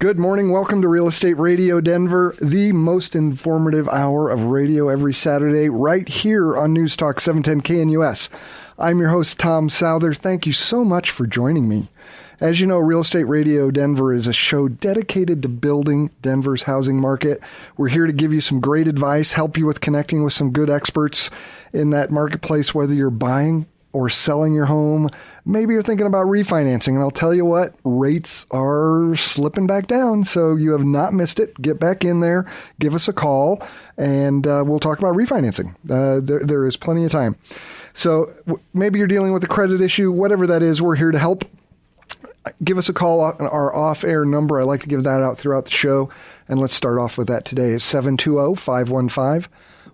Good morning. Welcome to Real Estate Radio Denver, the most informative hour of radio every Saturday right here on News Talk 710 KNUS. I'm your host, Tom Souther. Thank you so much for joining me. As you know, Real Estate Radio Denver is a show dedicated to building Denver's housing market. We're here to give you some great advice, help you with connecting with some good experts in that marketplace, whether you're buying or selling your home. Maybe you're thinking about refinancing, and I'll tell you what, rates are slipping back down, so you have not missed it. Get back in there, give us a call, and we'll talk about refinancing. There is plenty of time. So maybe you're dealing with a credit issue, whatever that is, we're here to help. Give us a call on our off-air number. I like to give that out throughout the show, and let's start off with that today. It's 720-515-1818,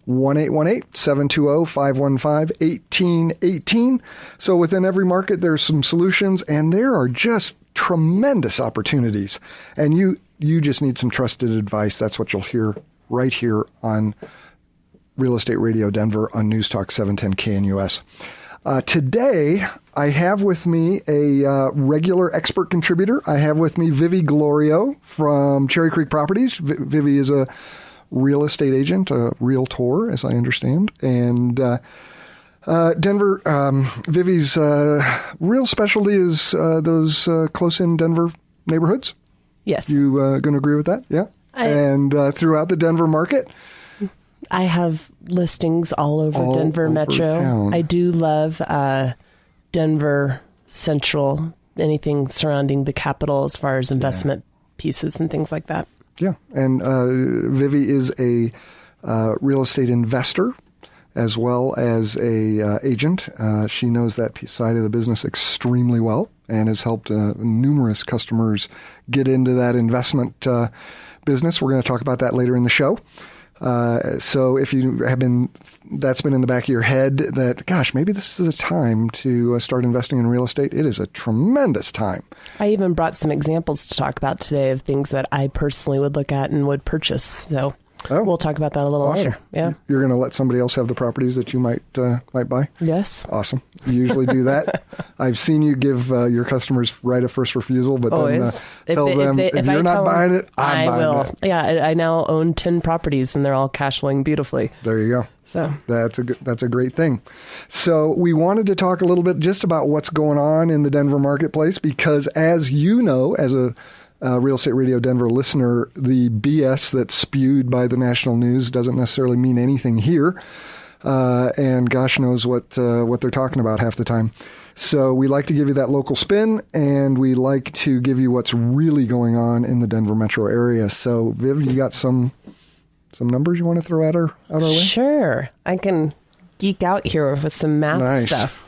720-515-1818. So within every market, there's some solutions, and there are just tremendous opportunities. And you just need some trusted advice. That's what you'll hear right here on Real Estate Radio Denver on News Talk 710 KNUS. Today, I have with me a regular expert contributor. I have with me Vivi Gloriod from Cherry Creek Properties. Vivi is a real estate agent, a realtor, as I understand. And Denver, Vivi's real specialty is those close-in Denver neighborhoods. Yes. You going to agree with that? Yeah. And throughout the Denver market. I have listings all over Denver Metro. Town. I do love Denver Central, anything surrounding the capital as far as investment pieces and things like that. Yeah. And Vivi is a real estate investor as well as a agent. She knows that side of the business extremely well and has helped numerous customers get into that investment business. We're going to talk about that later in the show. So if you have that's been in the back of your head that, gosh, maybe this is a time to start investing in real estate. It is a tremendous time. I even brought some examples to talk about today of things that I personally would look at and would purchase. So we'll talk about that a little later. Yeah. You're going to let somebody else have the properties that you might buy? Yes. Awesome. You usually do that. I've seen you give your customers right of first refusal, but then tell them if you're not buying it, I'm buying it. Yeah, I now own 10 properties and they're all cash flowing beautifully. There you go. So that's a great thing. So we wanted to talk a little bit just about what's going on in the Denver marketplace because, as you know, as a Real Estate Radio Denver listener, the BS that's spewed by the national news doesn't necessarily mean anything here. And gosh knows what they're talking about half the time. So we like to give you that local spin, and we like to give you what's really going on in the Denver metro area. So, Viv, you got some numbers you want to throw out our way? Sure. I can geek out here with some math stuff.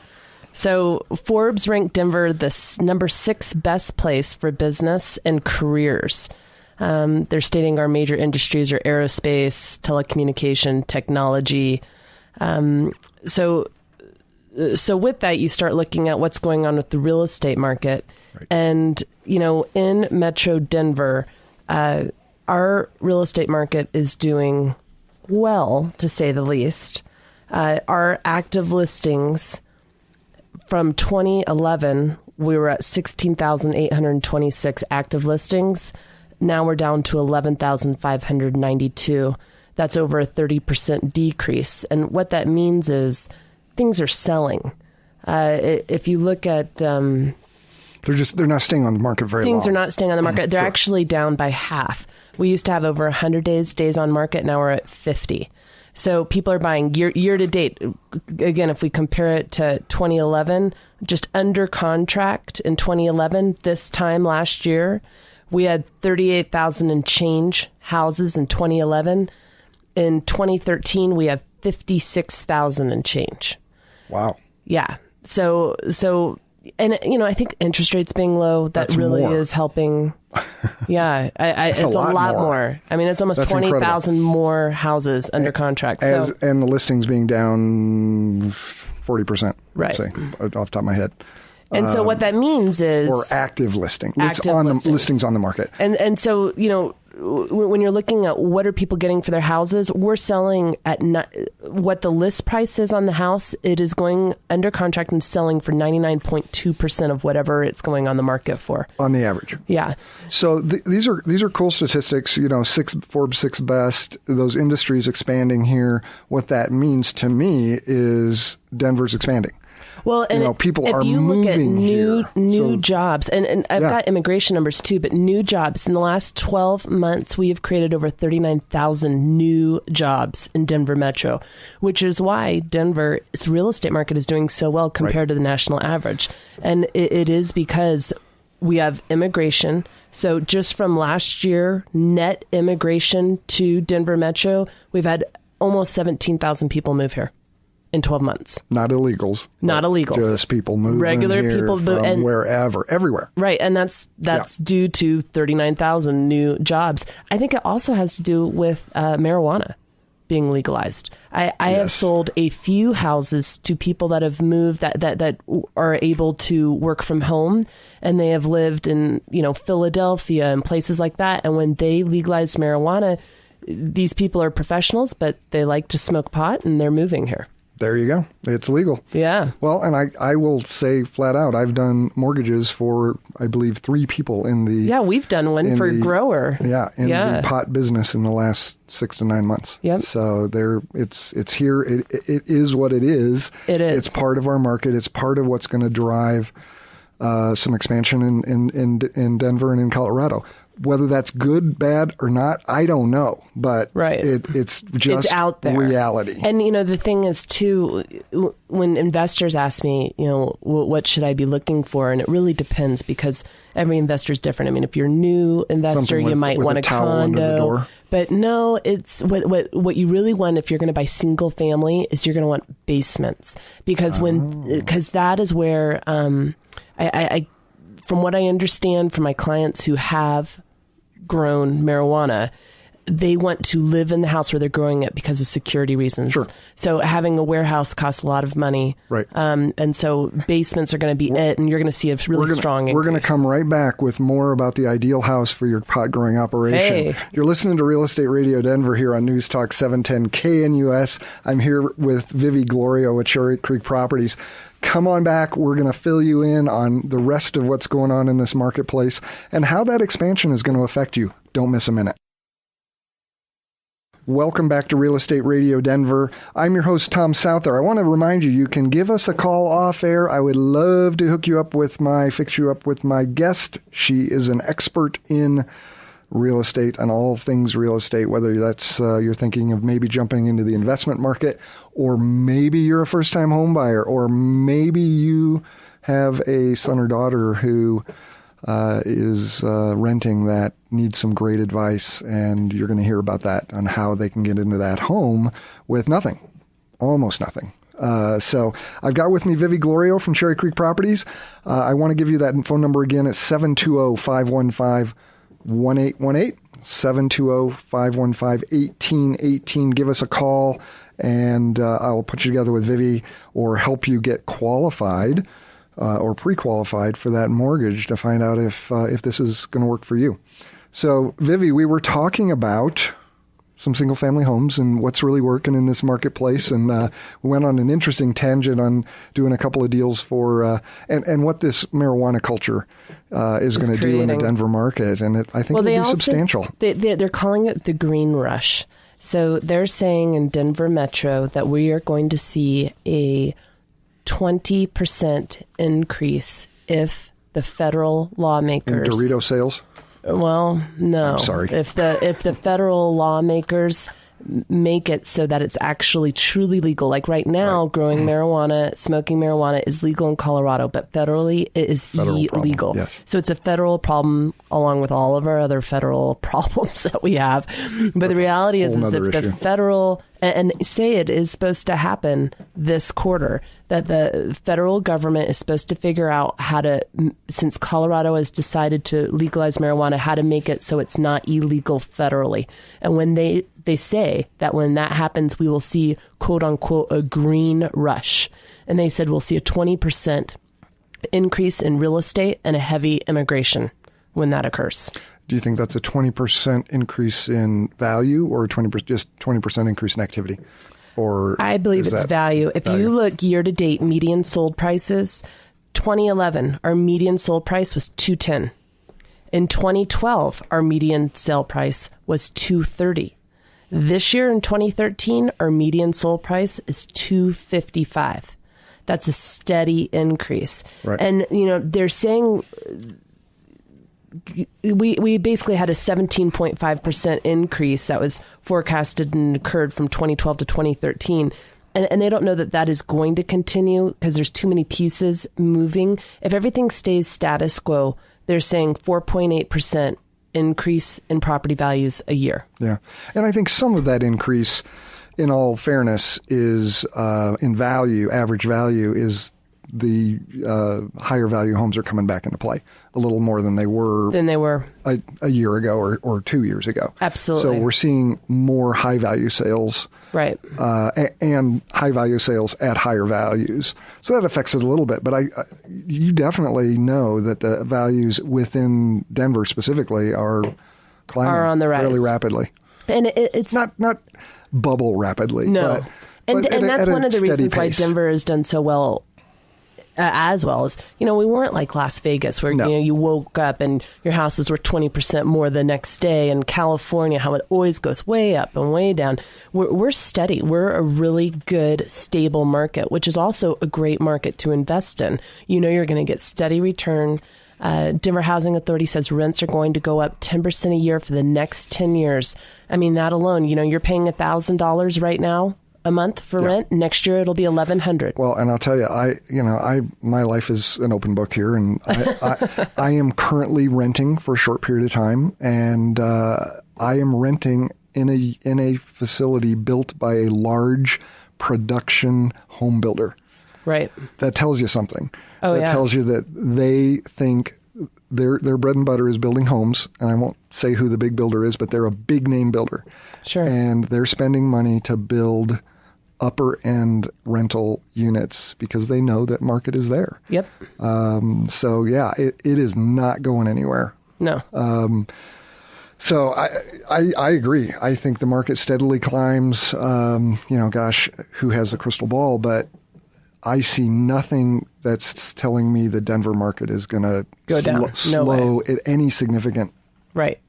So Forbes ranked Denver the number 6 best place for business and careers. They're stating our major industries are aerospace, telecommunication, technology. So with that, you start looking at what's going on with the real estate market. Right. And, in Metro Denver, our real estate market is doing well, to say the least. Our active listings from 2011, we were at 16,826 active listings. Now we're down to 11,592. That's over a 30% decrease. And what that means is things are selling. If you look at... they're not staying on the market very long. Things are not staying on the market. They're actually down by half. We used to have over 100 days on market. Now we're at 50. So people are buying year to date. Again, if we compare it to 2011, just under contract in 2011, this time last year, we had 38,000 and change houses in 2011. In 2013, we have 56,000 and change. Wow. Yeah. So, and I think interest rates being low, that really is helping. Yeah, it's a lot more. I mean, it's almost 20,000 more houses under contract. And the listings being down 40%, right? Let's say, off the top of my head. And so what that means is... Or active listing. Listings. Listings on the market. And so, when you're looking at what are people getting for their houses, we're selling at what the list price is on the house. It is going under contract and selling for 99.2% of whatever it's going on the market for. On the average. Yeah. So these are cool statistics, Forbes 6 best, those industries expanding here. What that means to me is Denver's expanding. Well, and people if are you look at new here. jobs, and I've got immigration numbers too, but new jobs in the last 12 months, we have created over 39,000 new jobs in Denver Metro, which is why Denver's real estate market is doing so well compared to the national average. And it is because we have immigration. So just from last year, net immigration to Denver Metro, we've had almost 17,000 people move here. In 12 months. Not illegals. Not illegals. Just people moving regular here people from wherever, everywhere. Right, and that's due to 39,000 new jobs. I think it also has to do with marijuana being legalized. I have sold a few houses to people that have moved that are able to work from home, and they have lived in Philadelphia and places like that. And when they legalized marijuana, these people are professionals, but they like to smoke pot, and they're moving here. There you go. It's legal. Yeah. Well, and I will say flat out, I've done mortgages for, I believe, 3 people in the... Yeah, we've done one for grower. Yeah, in the pot business in the last 6 to 9 months. Yep. So it's here. It is what it is. It is. It's part of our market. It's part of what's going to drive some expansion in Denver and in Colorado. Whether that's good, bad, or not, I don't know. But it's just it's out there. Reality. And, the thing is, too, when investors ask me, what should I be looking for? And it really depends because every investor is different. I mean, if you're a new investor, you might want a condo. But no, it's what you really want if you're going to buy single family is you're going to want basements. Because because that is where I from what I understand from my clients who have grown marijuana, they want to live in the house where they're growing it because of security reasons. Sure. So having a warehouse costs a lot of money. Right. And so basements are going to be it, and you're going to see a really strong increase. We're going to come right back with more about the ideal house for your pot growing operation. Hey. You're listening to Real Estate Radio Denver here on News Talk 710 KNUS. I'm here with Vivi Gloriod with Cherry Creek Properties. Come on back. We're going to fill you in on the rest of what's going on in this marketplace and how that expansion is going to affect you. Don't miss a minute. Welcome back to Real Estate Radio Denver. I'm your host, Tom Souther. I want to remind you, you can give us a call off air. I would love to fix you up with my guest. She is an expert in real estate and all things real estate, whether that's you're thinking of maybe jumping into the investment market, or maybe you're a first-time home buyer, or maybe you have a son or daughter who is renting that needs some great advice, and you're going to hear about that on how they can get into that home with nothing, almost nothing. So I've got with me Vivi Gloriod from Cherry Creek Properties. I want to give you that phone number again. It's 720-515-1818, 720-515-1818. Give us a call, and I'll put you together with Vivi or help you get qualified or pre-qualified for that mortgage to find out if this is going to work for you. So, Vivi, we were talking about some single-family homes and what's really working in this marketplace, and we went on an interesting tangent on doing a couple of deals for and what this marijuana culture is going to do in the Denver market, and I think it'll be substantial. They're calling it the green rush. So they're saying in Denver Metro that we are going to see a 20% increase if the federal lawmakers... In Dorito sales? Well, no. I'm sorry. If the federal lawmakers make it so that it's actually truly legal, like right now, growing marijuana, smoking marijuana is legal in Colorado, but federally it is illegal. Yes. So it's a federal problem along with all of our other federal problems that we have. But the reality is if the federal, and say it is supposed to happen this quarter, that the federal government is supposed to figure out how to, since Colorado has decided to legalize marijuana, how to make it so it's not illegal federally. And when they say that when that happens, we will see, quote unquote, a green rush. And they said we'll see a 20% increase in real estate and a heavy immigration when that occurs. Do you think that's a 20% increase in value or just 20% increase in activity? Or I believe it's value. If you look year to date, median sold prices, 2011, our median sold price was $210. In 2012, our median sale price was $230. This year in 2013, our median sold price is $255. That's a steady increase. Right. And, they're saying we basically had a 17.5% increase that was forecasted and occurred from 2012 to 2013. And they don't know that is going to continue because there's too many pieces moving. If everything stays status quo, they're saying 4.8% increase in property values a year. Yeah. And I think some of that increase, in all fairness, is in value, average value, is the higher value homes are coming back into play a little more than they were a year ago or 2 years ago. Absolutely. So we're seeing more high value sales, right, and high value sales at higher values. So that affects it a little bit. But you definitely know that the values within Denver specifically are climbing on the rise fairly rapidly, and it's not bubble rapidly. No, but that's one of the reasons pace. why Denver has done so well. As well as, we weren't like Las Vegas where, you woke up and your houses were 20% more the next day. And California, how it always goes way up and way down. We're steady. We're a really good, stable market, which is also a great market to invest in. You're going to get steady return. Denver Housing Authority says rents are going to go up 10% a year for the next 10 years. I mean, that alone, you're paying $1,000 right now a month for rent. Next year it'll be $1,100. Well, and I'll tell you, my life is an open book here, and I am currently renting for a short period of time, and I am renting in a facility built by a large production home builder. Right. That tells you something. Oh, that tells you that they think their bread and butter is building homes, and I won't say who the big builder is, but they're a big name builder. Sure. And they're spending money to build upper end rental units because they know that market is there. Yep. So yeah, it is not going anywhere. No. So I agree. I think the market steadily climbs. Gosh, who has a crystal ball? But I see nothing that's telling me the Denver market is going to go down. slow at any significant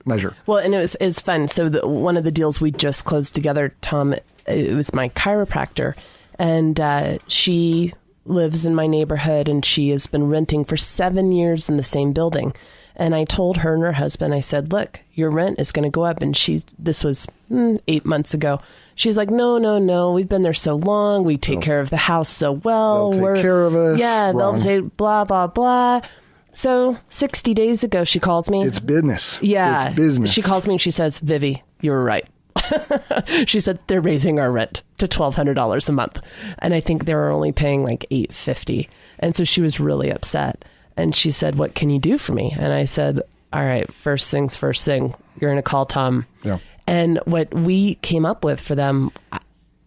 measure. Well, and it's fun. So one of the deals we just closed together, Tom, it was my chiropractor, and she lives in my neighborhood, and she has been renting for 7 years in the same building. And I told her and her husband, I said, look, your rent is going to go up. And this was 8 months ago. She's like, no, we've been there so long. We take care of the house so well. They'll take care of us. Yeah, Wrong. they'll take blah, blah, blah. So 60 days ago, she calls me. It's business. Yeah. It's business. She calls me and she says, Vivi, you were right. She said, they're raising our rent to $1,200 a month. And I think they were only paying like $850. And so she was really upset. And she said, what can you do for me? And I said, all right, first thing, you're going to call Tom. Yeah. And what we came up with for them,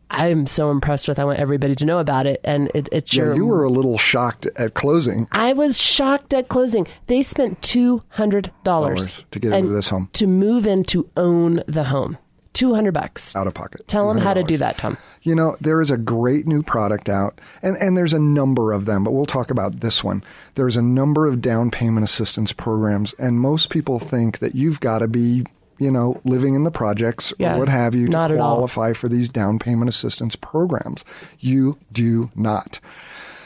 I'm so impressed with. I want everybody to know about it. And it's you were a little shocked at closing. I was shocked at closing. They spent $200 to get into this home. To move in to own the home. $200 out of pocket. Tell them how to do that, Tom. There is a great new product out, and there's a number of them, but we'll talk about this one. There's a number of down payment assistance programs, and most people think that you've got to be, living in the projects or what have you to qualify for these down payment assistance programs. You do not.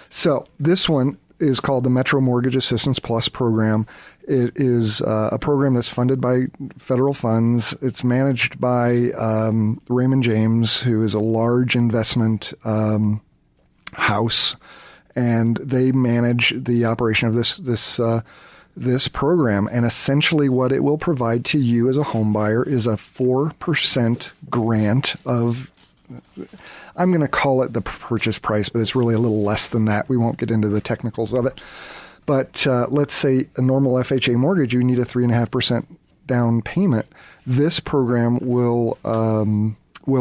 So this one is called the Metro Mortgage Assistance Plus program. It is a program that's funded by federal funds. It's managed by Raymond James, who is a large investment house, and they manage the operation of this program. And essentially, what it will provide to you as a home buyer is a 4% grant of. I'm going to call it the purchase price, but it's really a little less than that. We won't get into the technicals of it. But let's say a normal FHA mortgage, you need a 3.5% down payment. This program will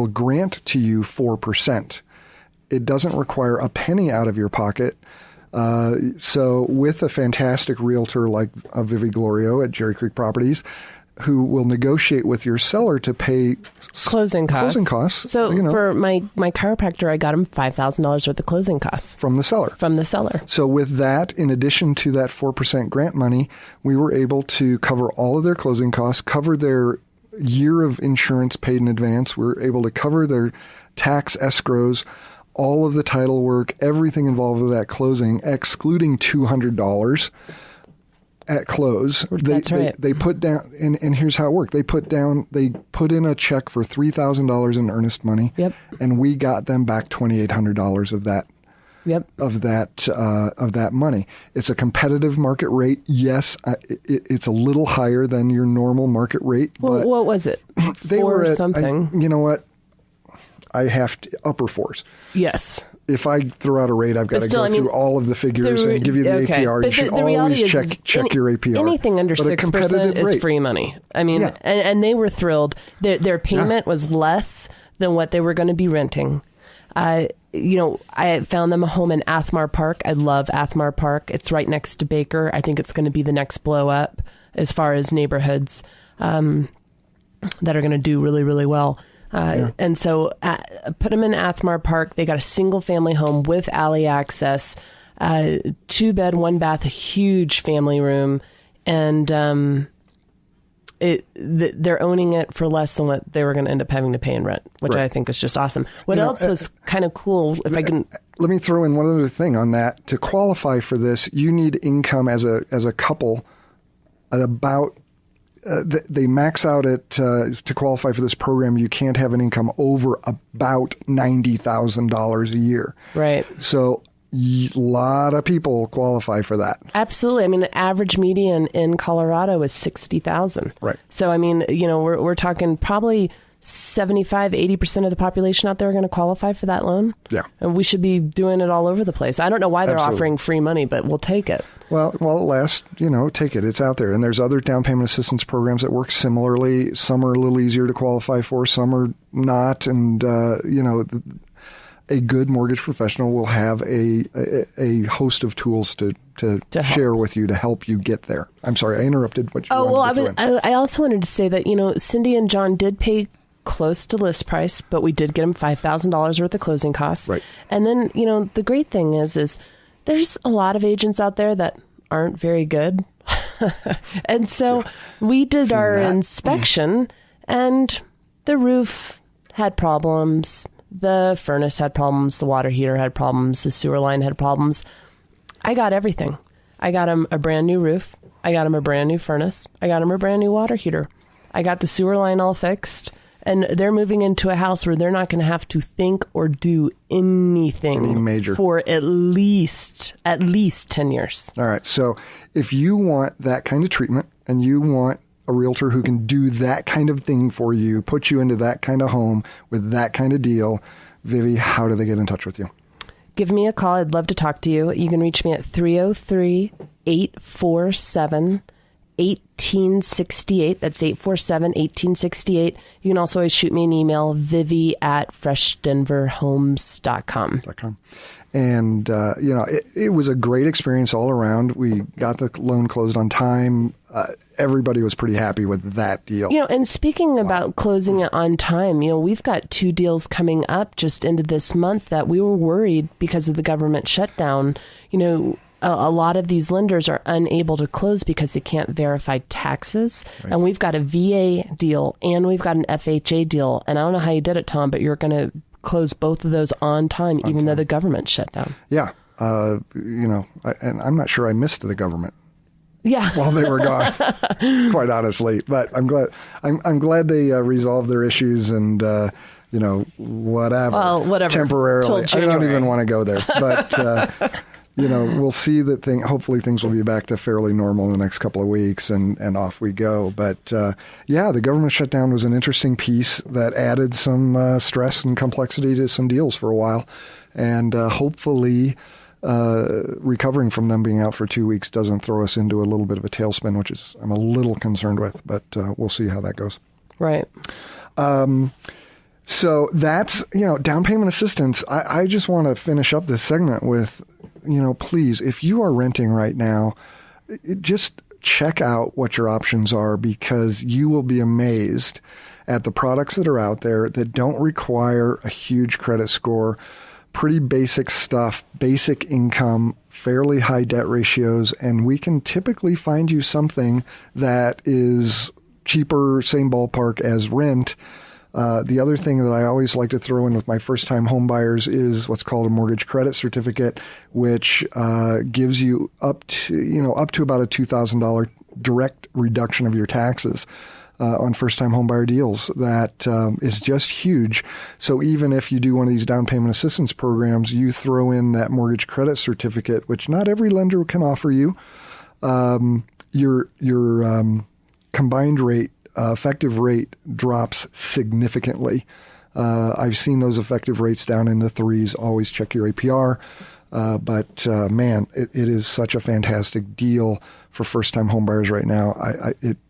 grant to you 4%. It doesn't require a penny out of your pocket. So with a fantastic realtor like Vivi Gloriod at Jerry Creek Properties, who will negotiate with your seller to pay closing costs. So for my chiropractor, I got him $5,000 worth of closing costs. From the seller. So with that, in addition to that 4% grant money, we were able to cover all of their closing costs, cover their year of insurance paid in advance. We're able to cover their tax escrows, all of the title work, everything involved with that closing, excluding $200 at close. That's right. They put down, and here's how it worked. They put in a check for $3,000 in earnest money. Yep. And we got them back $2,800 of that. Yep. Of that money. It's a competitive market rate. Yes, it's a little higher than your normal market rate. Well, but what was it? They were at something. You know what? I have to upper fours. Yes. If I throw out a rate, I've got to go through all of the figures and give you the APR. You should always check your APR. Anything under 6% is free money. I mean, and they were thrilled. Their payment was less than what they were going to be renting. I found them a home in Athmar Park. I love Athmar Park. It's right next to Baker. I think it's going to be the next blow up as far as neighborhoods that are going to do really, really well. And so put them in Athmar Park. They got a single family home with alley access, 2-bed, 1-bath, a huge family room. And they're owning it for less than what they were going to end up having to pay in rent, which I think is just awesome. What else was kind of cool? If I can, let me throw in one other thing on that. To qualify for this, you need income as a couple at about. They max out at to qualify for this program. You can't have an income over about $90,000 a year. Right. So a lot of people qualify for that. Absolutely. I mean, the average median in Colorado is $60,000. Right. So I mean, we're talking probably 75-80% of the population out there are going to qualify for that loan. Yeah. And we should be doing it all over the place. I don't know why they're offering free money, but we'll take it. Well, at last, take it. It's out there. And there's other down payment assistance programs that work similarly. Some are a little easier to qualify for, some are not. And, a good mortgage professional will have a host of tools to share with you to help you get there. I'm sorry, I interrupted what you wanted to throw in. I also wanted to say that, Cindy and John did pay close to list price, but we did get them $5,000 worth of closing costs. Right. And then, the great thing is there's a lot of agents out there that aren't very good. And so we did our inspection and the roof had problems. The furnace had problems. The water heater had problems. The sewer line had problems. I got everything. I got them a brand new roof. I got them a brand new furnace. I got them a brand new water heater. I got the sewer line all fixed. And they're moving into a house where they're not going to have to think or do anything major for at least 10 years. All right. So if you want that kind of treatment and you want a realtor who can do that kind of thing for you, put you into that kind of home with that kind of deal, Vivi, how do they get in touch with you? Give me a call. I'd love to talk to you. You can reach me at 303-847-1868. That's 847-1868. You can also always shoot me an email, vivi@freshdenverhomes.com. And, it was a great experience all around. We got the loan closed on time. Everybody was pretty happy with that deal. And speaking about closing it on time, we've got 2 deals coming up just into this month that we were worried because of the government shutdown. A lot of these lenders are unable to close because they can't verify taxes. Right. And we've got a VA deal and we've got an FHA deal. And I don't know how you did it, Tom, but you're going to close both of those on time, even though the government shut down. Yeah. And I'm not sure I missed the government. Yeah. While they were gone, quite honestly. But I'm glad they resolved their issues and, whatever. Well, whatever. Temporarily. I don't even want to go there. But, we'll see that hopefully things will be back to fairly normal in the next couple of weeks and off we go. But, the government shutdown was an interesting piece that added some stress and complexity to some deals for a while. And hopefully recovering from them being out for 2 weeks doesn't throw us into a little bit of a tailspin, which is I'm a little concerned with, but we'll see how that goes. Right. So that's, down payment assistance. I just want to finish up this segment with, please, if you are renting right now, just check out what your options are, because you will be amazed at the products that are out there that don't require a huge credit score, pretty basic stuff, basic income, fairly high debt ratios, and we can typically find you something that is cheaper, same ballpark as rent. The other thing that I always like to throw in with my first-time home buyers is what's called a mortgage credit certificate, which gives you up to about a $2,000 direct reduction of your taxes on first-time home buyer deals. That is just huge. So even if you do one of these down payment assistance programs, you throw in that mortgage credit certificate, which not every lender can offer you. Your combined rate, effective rate drops significantly. I've seen those effective rates down in the 3s. Always check your APR. But man, it is such a fantastic deal for first-time homebuyers right now.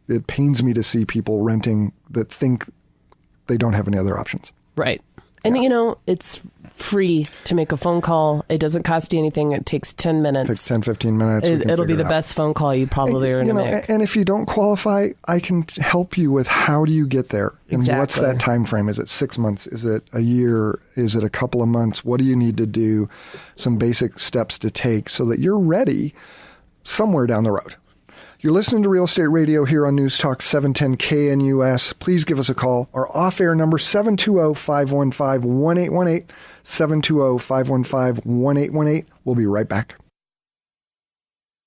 It pains me to see people renting that think they don't have any other options. Right. And, it's free to make a phone call. It doesn't cost you anything. It takes 10 minutes. It takes 10, 15 minutes. It'll be the best phone call you probably are going to make. And if you don't qualify, I can help you with how do you get there? And exactly. What's that time frame? Is it 6 months? Is it a year? Is it a couple of months? What do you need to do? Some basic steps to take so that you're ready somewhere down the road. You're listening to Real Estate Radio here on News Talk 710 KNUS. Please give us a call. Our off-air number, 720-515-1818, 720-515-1818. We'll be right back.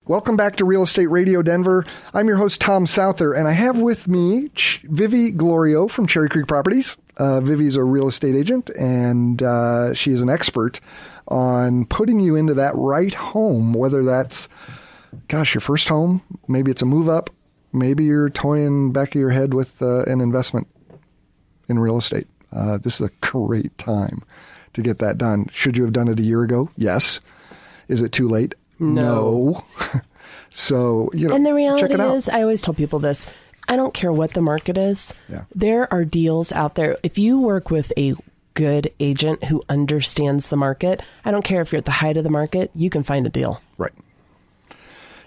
Welcome back to Real Estate Radio Denver. I'm your host, Tom Souther, and I have with me Vivi Gloriod from Cherry Creek Properties. Vivi's a real estate agent, and she is an expert on putting you into that right home, whether that's your first home, maybe it's a move up, maybe you're toying back of your head with an investment in real estate. This is a great time to get that done. Should you have done it a year ago? Yes. Is it too late? No. So, and the reality check it out. is, I always tell people this, I don't care what the market is. Yeah. There are deals out there. If you work with a good agent who understands the market, I don't care if you're at the height of the market, you can find a deal. Right.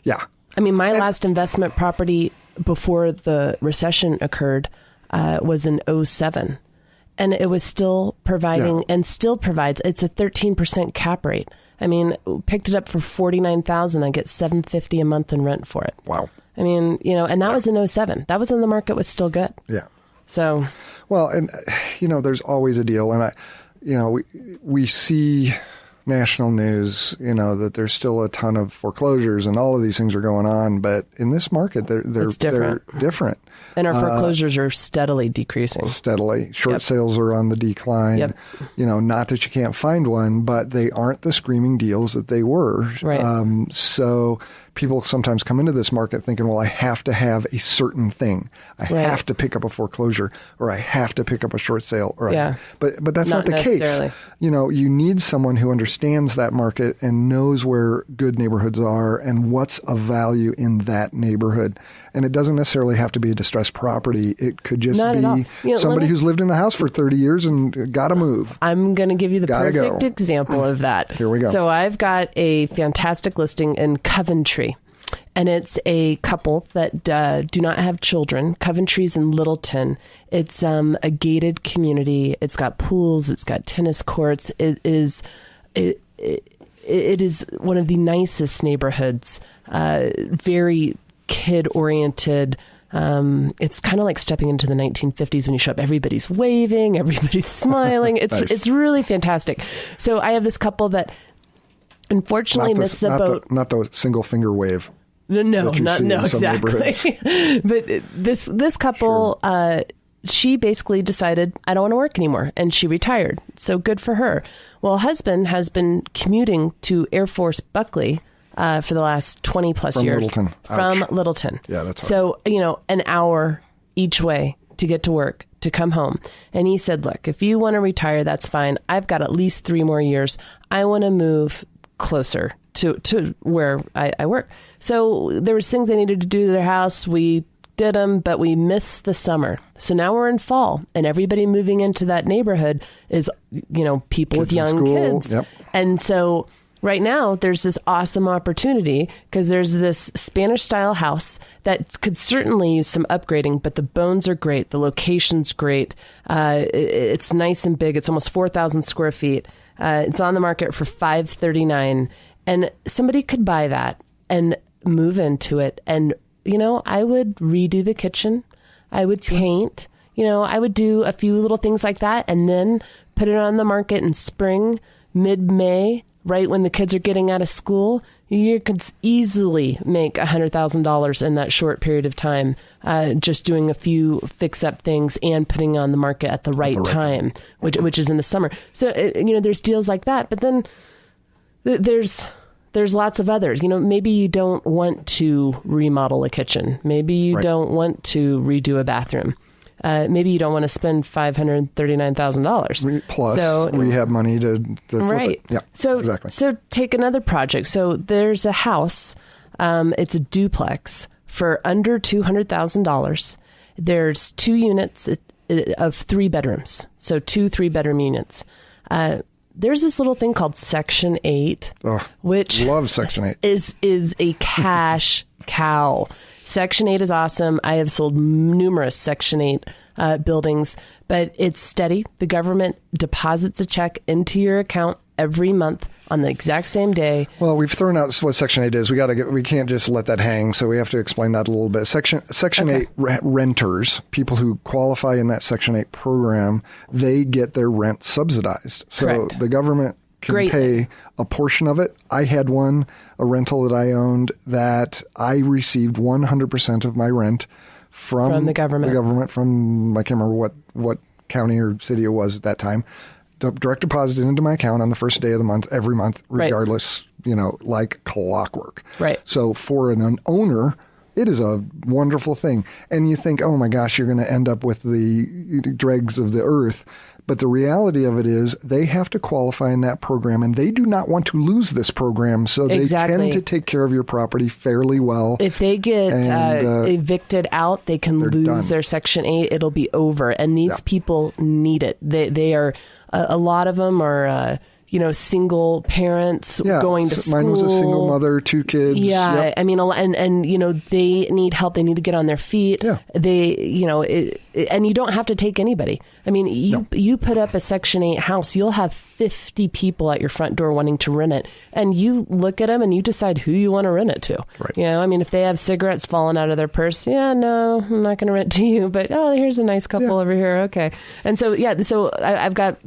Yeah. I mean, my last investment property before the recession occurred was in 2007. And it was still providing and still provides. It's a 13% cap rate. I mean, picked it up for $49,000. I get $750 a month in rent for it. Wow. I mean, and that was in 2007. That was when the market was still good. Yeah. So. Well, and, there's always a deal. And, we see national news, that there's still a ton of foreclosures and all of these things are going on. But in this market, they're different. And our foreclosures are steadily decreasing. Steadily. Short sales are on the decline. Yep. Not that you can't find one, but they aren't the screaming deals that they were. Right. So people sometimes come into this market thinking, well, I have to have a certain thing. I have to pick up a foreclosure, or I have to pick up a short sale. But that's not the case. You need someone who understands that market and knows where good neighborhoods are and what's of value in that neighborhood. And it doesn't necessarily have to be a distressed property. It could just be somebody who's lived in the house for 30 years and got to move. I'm going to give you the perfect example of that. Here we go. So I've got a fantastic listing in Coventry. And it's a couple that do not have children. Coventry's in Littleton. It's a gated community. It's got pools. It's got tennis courts. It is one of the nicest neighborhoods. Very kid-oriented. It's kind of like stepping into the 1950s when you show up. Everybody's waving. Everybody's smiling. It's really fantastic. So I have this couple that unfortunately missed the boat. Not the single finger wave. No, exactly. But this couple, she basically decided, I don't want to work anymore, and she retired. So good for her. Well, husband has been commuting to Air Force Buckley for the last 20 plus years. Littleton. From Littleton. Yeah, that's So, hard. an hour each way to get to work, to come home. And he said, look, if you want to retire, that's fine. I've got at least 3 more years. I want to move closer to where I work. So there was things I needed to do to their house. We did them, but we missed the summer. So now we're in fall, and everybody moving into that neighborhood is, people with young kids. Yep. And so right now there's this awesome opportunity because there's this Spanish style house that could certainly use some upgrading, but the bones are great. The location's great. It's nice and big. It's almost 4,000 square feet. It's on the market for $539,000, and somebody could buy that and move into it. And, I would redo the kitchen. I would paint, I would do a few little things like that and then put it on the market in spring, mid-May, right when the kids are getting out of school. You could easily make $100,000 in that short period of time, just doing a few fix-up things and putting on the market at the right time, which is in the summer. So, there's deals like that. But then there's lots of others. Maybe you don't want to remodel a kitchen. Maybe you don't want to redo a bathroom. Maybe you don't want to spend $539,000 plus rehab money to flip it. Yeah, exactly. So take another project. So there's a house. It's a duplex for under $200,000. There's 2 units of 3 bedrooms. So 2 3-bedroom units. There's this little thing called Section 8, which love Section 8 is a cash cow. Section 8 is awesome. I have sold numerous Section 8 buildings, but it's steady. The government deposits a check into your account every month on the exact same day. Well, we've thrown out what Section 8 is. We can't just let that hang, so we have to explain that a little bit. Section 8 renters, people who qualify in that Section 8 program, they get their rent subsidized. So Correct. The government can pay a portion of it. I had a rental that I owned that I received 100% of my rent from the government. I can't remember what county or city it was at that time. Direct deposited into my account on the first day of the month, every month, regardless, like clockwork. Right. So for an owner, it is a wonderful thing. And you think, oh my gosh, you're going to end up with the dregs of the earth. But the reality of it is they have to qualify in that program, and they do not want to lose this program. So they tend to take care of your property fairly well. If they get evicted out, they can lose their Section 8. It'll be over. And these people need it. They are, a lot of them are, single parents going to school. Mine was a single mother, 2 kids. Yeah. Yep. I mean, and they need help. They need to get on their feet. Yeah. And you don't have to take anybody. I mean, you put up a Section 8 house, you'll have 50 people at your front door wanting to rent it. And you look at them and you decide who you want to rent it to. Right. If they have cigarettes falling out of their purse, no, I'm not going to rent to you. But, here's a nice couple over here. Okay. And so, I've got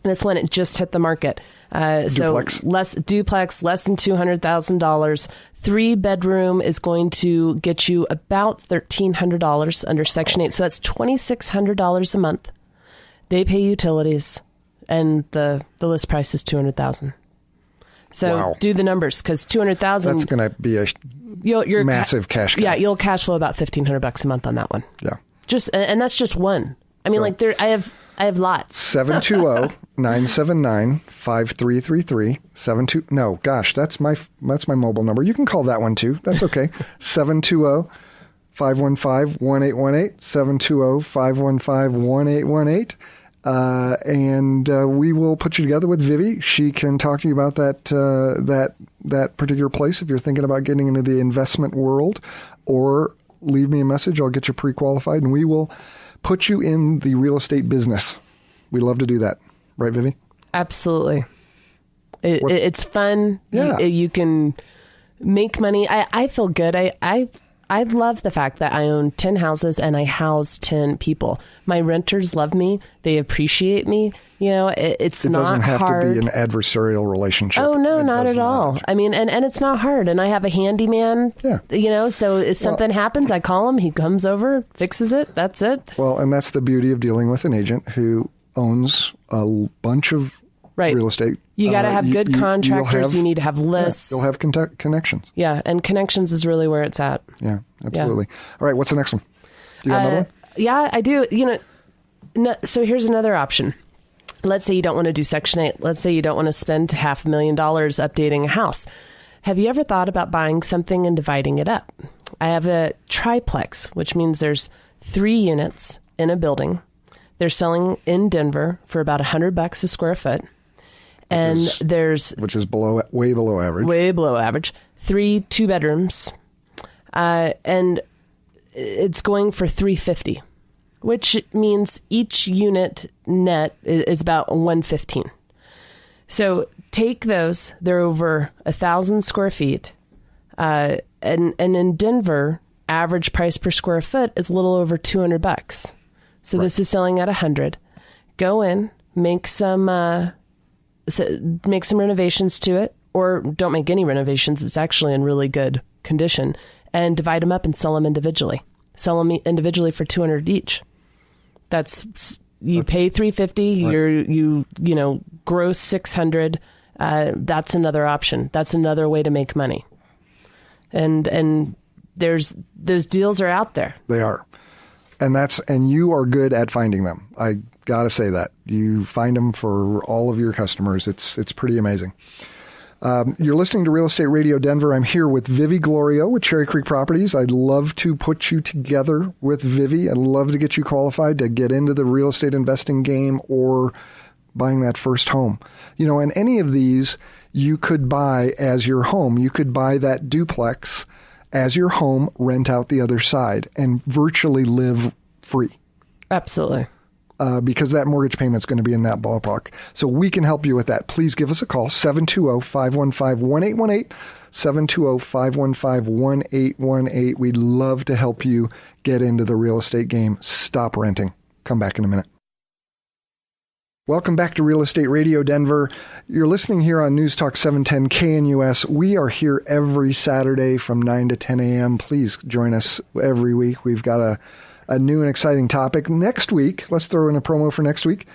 this one, it just hit the market. Duplex. Duplex, less than $200,000. 3-bedroom is going to get you about $1,300 under Section 8. So that's $2,600 a month. They pay utilities, and the list price is $200,000. So do the numbers, because $200,000. That's going to be a massive cash cow. Yeah, you'll cash flow about $1,500 a month on that one. Yeah. And that's just one. I mean, I have lots. 720-979-5333. No, gosh, that's my mobile number. You can call that one too. That's okay. 720-515-1818. 720-515-1818. And we will put you together with Vivi. She can talk to you about that particular place if you're thinking about getting into the investment world, or leave me a message. I'll get you pre-qualified, and we will put you in the real estate business. We love to do that. Right, Vivi? Absolutely. It's fun. Yeah. You can make money. I feel good. I love the fact that I own 10 houses and I house 10 people. My renters love me. They appreciate me. It doesn't have hard. to be an adversarial relationship. Oh, no, not at all. I mean, and it's not hard. And I have a handyman, so if something happens, I call him. He comes over, fixes it. That's it. Well, and that's the beauty of dealing with an agent who owns a bunch of real estate. You got to have good contractors. You need to have lists. You'll have connections. Yeah, and connections is really where it's at. Yeah, absolutely. Yeah. All right, what's the next one? Do you got another one? Yeah, I do. So here's another option. Let's say you don't want to do Section 8. Let's say you don't want to spend $500,000 updating a house. Have you ever thought about buying something and dividing it up? I have a triplex, which means there's 3 units in a building. They're selling in Denver for about $100 a square foot. Which is way below average. Way below average. 3 2-bedrooms. And it's going for $350, which means each unit net is about $115. So take those. They're over 1,000 square feet. And in Denver, average price per square foot is a little over $200. So This is selling at $100. Go in, make some renovations to it, or don't make any renovations. It's actually in really good condition, and divide them up and sell them individually. Sell them individually for $200 each. That's pay $350. Right. You gross $600. That's another option. That's another way to make money. And those deals are out there. They are. And you are good at finding them. I got to say that. You find them for all of your customers. It's pretty amazing. You're listening to Real Estate Radio Denver. I'm here with Vivi Gloriod with Cherry Creek Properties. I'd love to put you together with Vivi. I'd love to get you qualified to get into the real estate investing game or buying that first home. And any of these you could buy as your home. You could buy that duplex as your home, rent out the other side, and virtually live free. Absolutely. Because that mortgage payment is going to be in that ballpark. So we can help you with that. Please give us a call, 720-515-1818, 720-515-1818. We'd love to help you get into the real estate game. Stop renting. Come back in a minute. Welcome back to Real Estate Radio Denver. You're listening here on News Talk 710 KNUS. We are here every Saturday from 9 to 10 a.m. Please join us every week. We've got a new and exciting topic. Next week, let's throw in a promo for next week.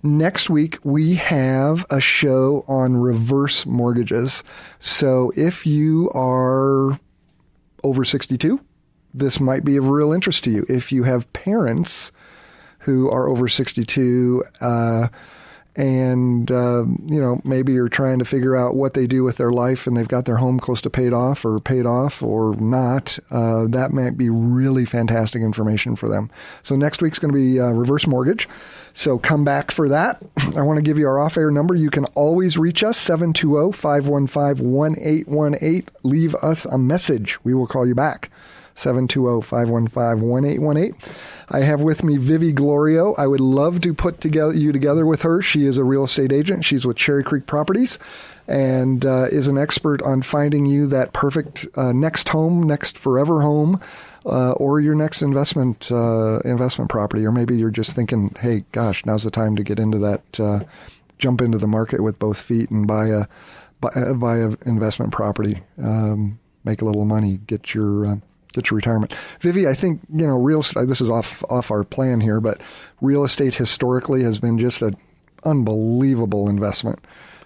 Next week, we have a show on reverse mortgages. So if you are over 62, this might be of real interest to you. If you have parents who are over 62, maybe you're trying to figure out what they do with their life and they've got their home close to paid off or not, that might be really fantastic information for them. So next week's going to be reverse mortgage. So come back for that. I want to give you our off-air number. You can always reach us, 720-515-1818. Leave us a message. We will call you back. 720-515-1818. I have with me Vivi Gloriod. I would love to put you together with her. She is a real estate agent. She's with Cherry Creek Properties and is an expert on finding you that perfect next home, next forever home, or your next investment property. Or maybe you're just thinking, hey, gosh, now's the time to get into that, jump into the market with both feet and buy a investment property, make a little money, get your retirement. Vivi, I think, real estate, this is off our plan here, but real estate historically has been just an unbelievable investment.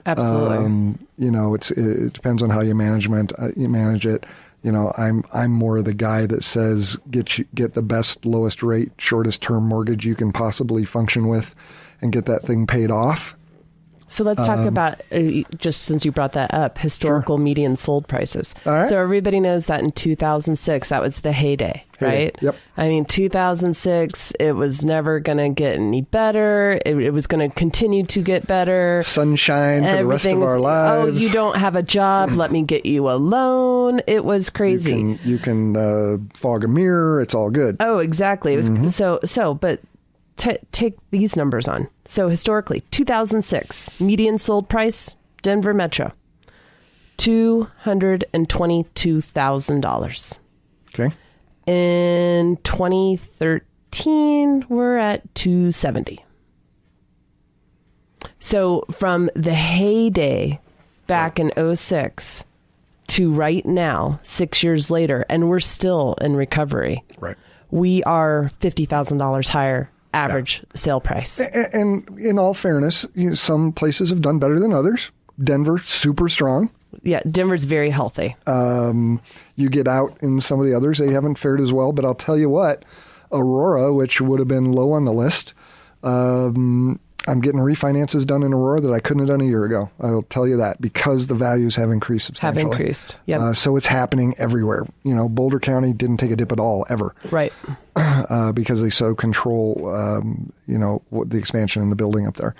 Absolutely. It depends on how you manage it. I'm more the guy that says get the best, lowest rate, shortest term mortgage you can possibly function with and get that thing paid off. So let's talk about, just since you brought that up, historical median sold prices. All right. So everybody knows that in 2006, that was the heyday, right? Yep. 2006, it was never going to get any better. It was going to continue to get better. Sunshine for the rest of our lives. Oh, you don't have a job. Let me get you a loan. It was crazy. You can fog a mirror. It's all good. Oh, exactly. It was but take these numbers on. So historically, 2006, median sold price, Denver Metro, $222,000. Okay. In 2013, we're at $270,000. So from the heyday back in 2006 to right now, 6 years later, and we're still in recovery. Right. We are $50,000 higher average sale price. And in all fairness, some places have done better than others. Denver, super strong. Yeah, Denver's very healthy. You get out in some of the others, they haven't fared as well. But I'll tell you what, Aurora, which would have been low on the list, I'm getting refinances done in Aurora that I couldn't have done a year ago. I'll tell you that, because the values have increased substantially. Have increased. Yep. So it's happening everywhere. Boulder County didn't take a dip at all, ever. Right. Because they so control, the expansion in the building up there.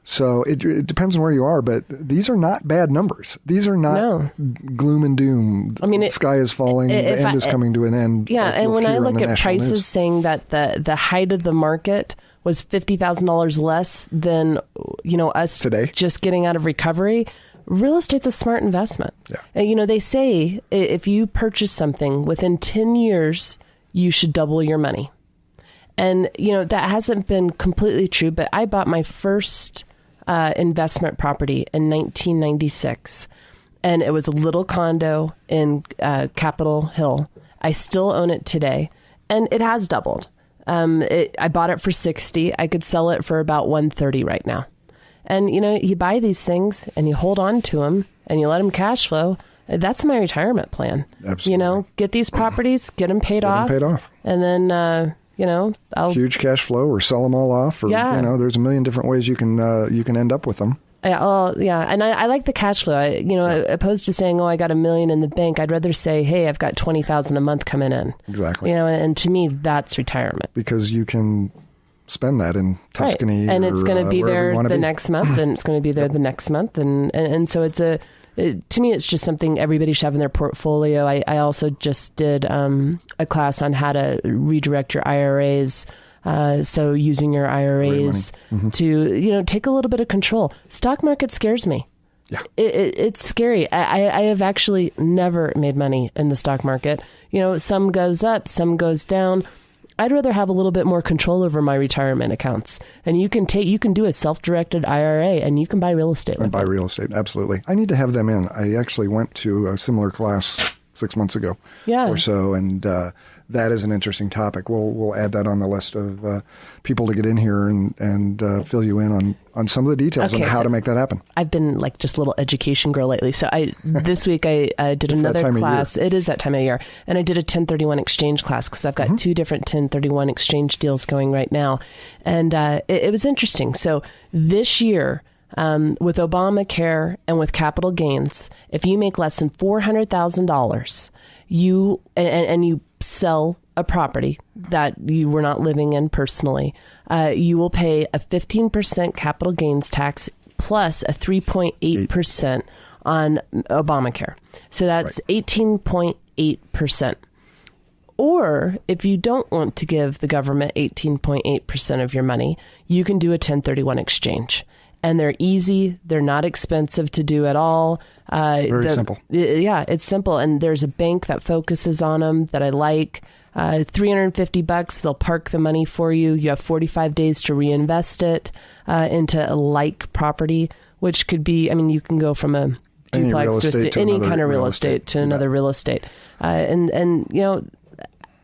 So it depends on where you are, but these are not bad numbers. These are not gloom and doom. I mean, the sky is falling, the end is coming to an end. Yeah, and when I look at prices saying that the height of the market was $50,000 less than, us today, just getting out of recovery, real estate's a smart investment. Yeah. And, they say if you purchase something within 10 years, you should double your money. And, that hasn't been completely true, but I bought my first investment property in 1996, and it was a little condo in Capitol Hill. I still own it today, and it has doubled. I bought it for $60. I could sell it for about $130 right now. And, you buy these things and you hold on to them and you let them cash flow. That's my retirement plan. Absolutely. Get these properties, get them paid off. And then, I'll huge cash flow, or sell them all off, or, there's a million different ways you can end up with them. And I like the cash flow. Opposed to saying, I got $1 million in the bank, I'd rather say, hey, I've got $20,000 a month coming in. Exactly. And to me, that's retirement. Because you can spend that in Tuscany, right. And it's going to be there the next month, and it's going to be there the next month, and so it's to me, it's just something everybody should have in their portfolio. I also just did a class on how to redirect your IRAs. So using your IRAs to, take a little bit of control. Stock market scares me. Yeah. It's scary. I have actually never made money in the stock market. Some goes up, some goes down. I'd rather have a little bit more control over my retirement accounts. And you can do a self-directed IRA, and you can buy real estate with it. Real estate, absolutely. I need to have them in. I actually went to a similar class 6 months ago or so, and that is an interesting topic. We'll add that on the list of people to get in here and fill you in on some of the details on how to make that happen. I've been like just a little education girl lately. So this week I did another class. It is that time of year. And I did a 1031 exchange class because I've got two different 1031 exchange deals going right now. And it was interesting. So this year, with Obamacare and with capital gains, if you make less than $400,000, you sell a property that you were not living in personally, you will pay a 15% capital gains tax plus a 3.8% on Obamacare. So that's 18.8%. Or if you don't want to give the government 18.8% of your money, you can do a 1031 exchange. And they're easy. They're not expensive to do at all. Very simple. Yeah, it's simple. And there's a bank that focuses on them that I like. $350, they'll park the money for you. You have 45 days to reinvest it into a like property, which could be, you can go from a duplex to any kind of real estate to another real estate.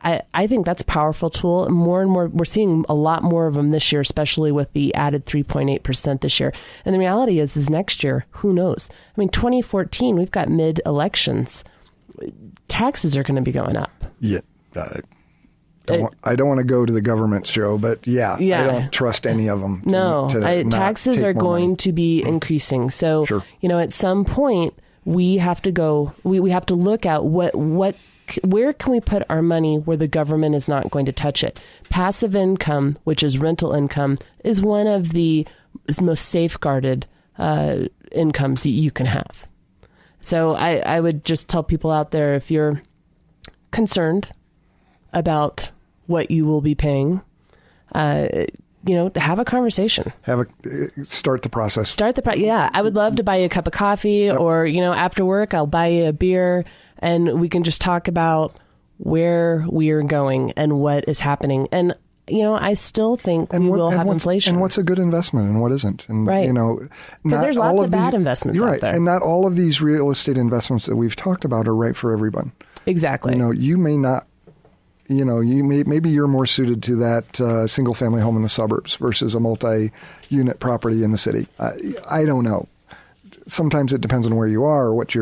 I think that's a powerful tool. More and more, we're seeing a lot more of them this year, especially with the added 3.8% this year. And the reality is next year, who knows? 2014, we've got mid-elections. Taxes are going to be going up. Yeah. I don't want to go to the government show, but I don't trust any of them. Taxes are going to be increasing. So, at some point, we have to go, we have to look at where can we put our money where the government is not going to touch it? Passive income, which is rental income, is one of the most safeguarded incomes you can have. So I would just tell people out there, if you're concerned about what you will be paying, have a conversation. Start the process. Yeah, I would love to buy you a cup of coffee, or after work I'll buy you a beer, and we can just talk about where we're going and what is happening. And I still think we will have inflation. And what's a good investment and what isn't? And because there's lots of bad investments out there. And not all of these real estate investments that we've talked about are right for everyone. Exactly. You may not. Maybe you're more suited to that single family home in the suburbs versus a multi-unit property in the city. I don't know. Sometimes it depends on where you are or what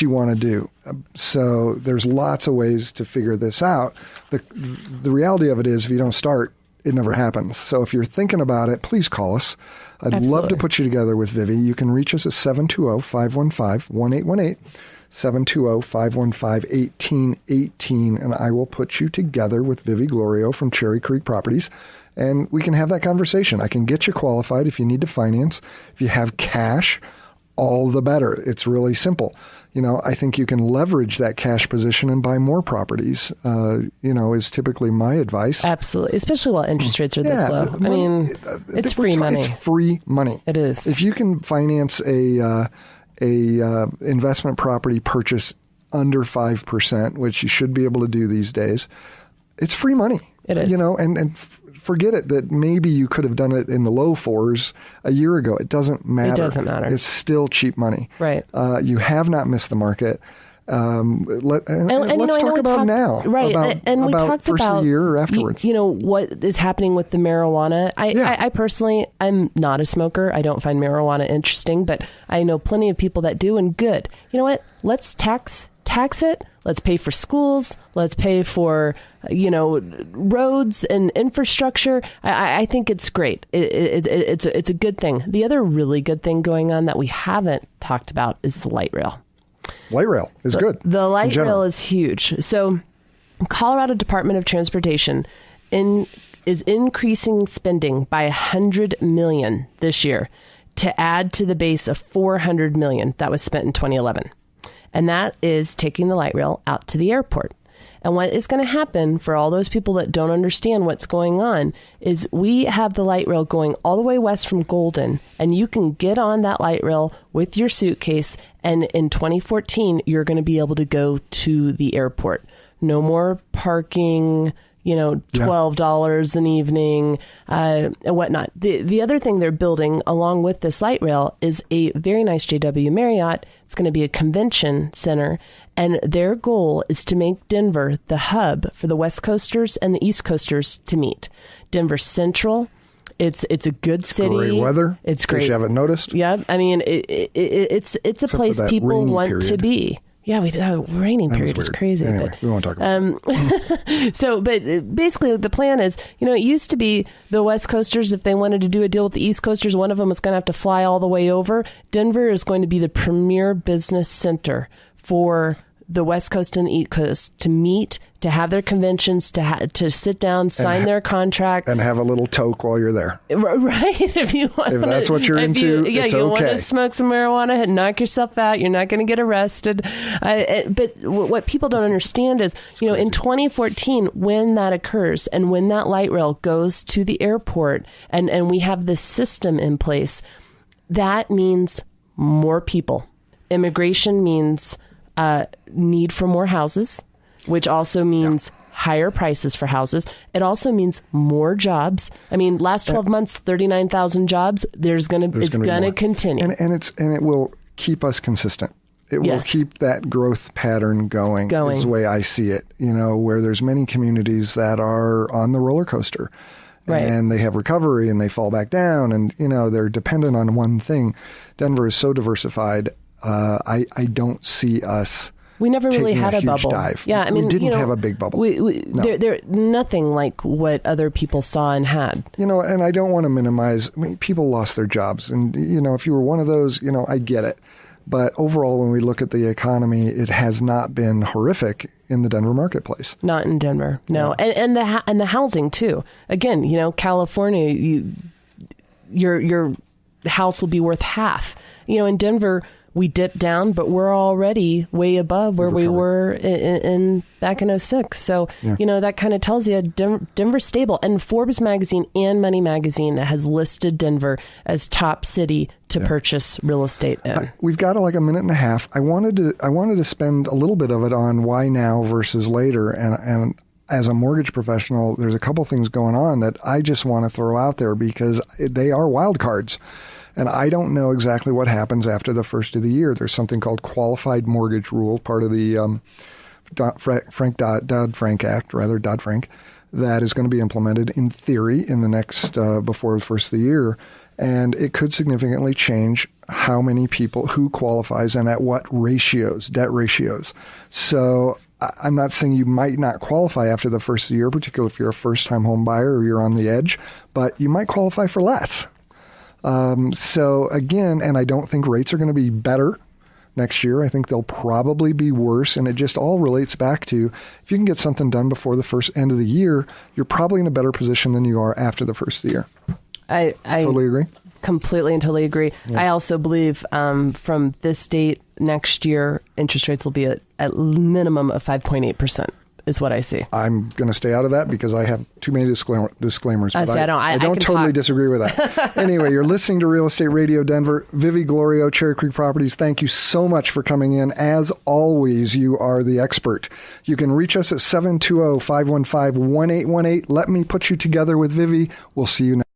you want to do. So there's lots of ways to figure this out. The reality of it is, if you don't start, it never happens. So if you're thinking about it, please call us. I'd Absolutely. love to put you together with Vivi. You can reach us at 720-515-1818, 720-515-1818, and I will put you together with Vivi Gloriod from Cherry Creek Properties, and we can have that conversation. I can get you qualified if you need to finance. If you have cash, all the better. It's really simple. I think you can leverage that cash position and buy more properties, is typically my advice. Absolutely. Especially while interest rates are this low. It's free money. It's free money. It is. If you can finance a investment property purchase under 5%, which you should be able to do these days, it's free money. It is. And forget it that maybe you could have done it in the low fours a year ago. It doesn't matter. It doesn't matter. It's still cheap money. Right. You have not missed the market. Let's talk about now. Right. We talked first about of the year or afterwards. What is happening with the marijuana. I personally, I'm not a smoker. I don't find marijuana interesting, but I know plenty of people that do, and good. You know what? Let's tax it. Let's pay for schools. Let's pay for, roads and infrastructure. I think it's great. It's a good thing. The other really good thing going on that we haven't talked about is the light rail. Light rail is good. The light rail is huge. So Colorado Department of Transportation is increasing spending by $100 million this year to add to the base of $400 million that was spent in 2011. And that is taking the light rail out to the airport. And what is going to happen for all those people that don't understand what's going on is we have the light rail going all the way west from Golden, and you can get on that light rail with your suitcase, and in 2014, you're going to be able to go to the airport. No more parking, $12 an evening, and whatnot. The other thing they're building along with this light rail is a very nice JW Marriott. It's going to be a convention center, and their goal is to make Denver the hub for the West Coasters and the East Coasters to meet. Denver's central. It's a good city. Great weather. It's great. You haven't noticed. Yeah, it's a place people want to be. Yeah, the raining period was crazy. Anyway, we won't talk about it. But basically the plan is, it used to be the West Coasters, if they wanted to do a deal with the East Coasters, one of them was going to have to fly all the way over. Denver is going to be the premier business center for the West Coast and the East Coast to meet, to have their conventions, to sit down, sign their contracts. And have a little toke while you're there. Right? If that's what you're into, it's you okay. want to smoke some marijuana and knock yourself out, you're not going to get arrested. But what people don't understand is, in 2014, when that occurs and when that light rail goes to the airport and we have this system in place, that means more people. Immigration means need for more houses, which also means higher prices for houses. It also means more jobs. I mean, last 12 months, 39,000 jobs. It's going to continue. And it will keep us consistent. It will keep that growth pattern going. Is the way I see it, where there's many communities that are on the roller coaster. Right. And they have recovery and they fall back down and, they're dependent on one thing. Denver is so diversified. I don't see us. We never really had a bubble. Dive. Yeah, I mean, we didn't have a big bubble. No. They're nothing like what other people saw and had. And I don't want to minimize. I mean, people lost their jobs, and if you were one of those, I get it. But overall, when we look at the economy, it has not been horrific in the Denver marketplace. Not in Denver, no, and the housing too. Again, California, your house will be worth half. In Denver, we dipped down, but we're already way above where we were in back in 2006. So, that kind of tells you Denver's stable. And Forbes magazine and Money magazine has listed Denver as top city to purchase real estate in. We've got like a minute and a half. I wanted to spend a little bit of it on why now versus later. And as a mortgage professional, there's a couple things going on that I just want to throw out there because they are wild cards. And I don't know exactly what happens after the first of the year. There's something called qualified mortgage rule, part of the Dodd-Frank Act, that is going to be implemented in theory in the next, before the first of the year. And it could significantly change how many people, who qualifies and at what ratios, debt ratios. So I'm not saying you might not qualify after the first year, particularly if you're a first-time home buyer or you're on the edge, but you might qualify for less. So again, and I don't think rates are going to be better next year. I think they'll probably be worse, and it just all relates back to if you can get something done before the first end of the year, you're probably in a better position than you are after the first of the year. I totally agree. Completely and totally agree. Yeah. I also believe from this date next year, interest rates will be at minimum of 5.8%. Is what I see. I'm going to stay out of that because I have too many disclaimers. But I don't totally disagree with that. Anyway, you're listening to Real Estate Radio Denver. Vivi Gloriod, Cherry Creek Properties, thank you so much for coming in. As always, you are the expert. You can reach us at 720-515-1818. Let me put you together with Vivi. We'll see you next.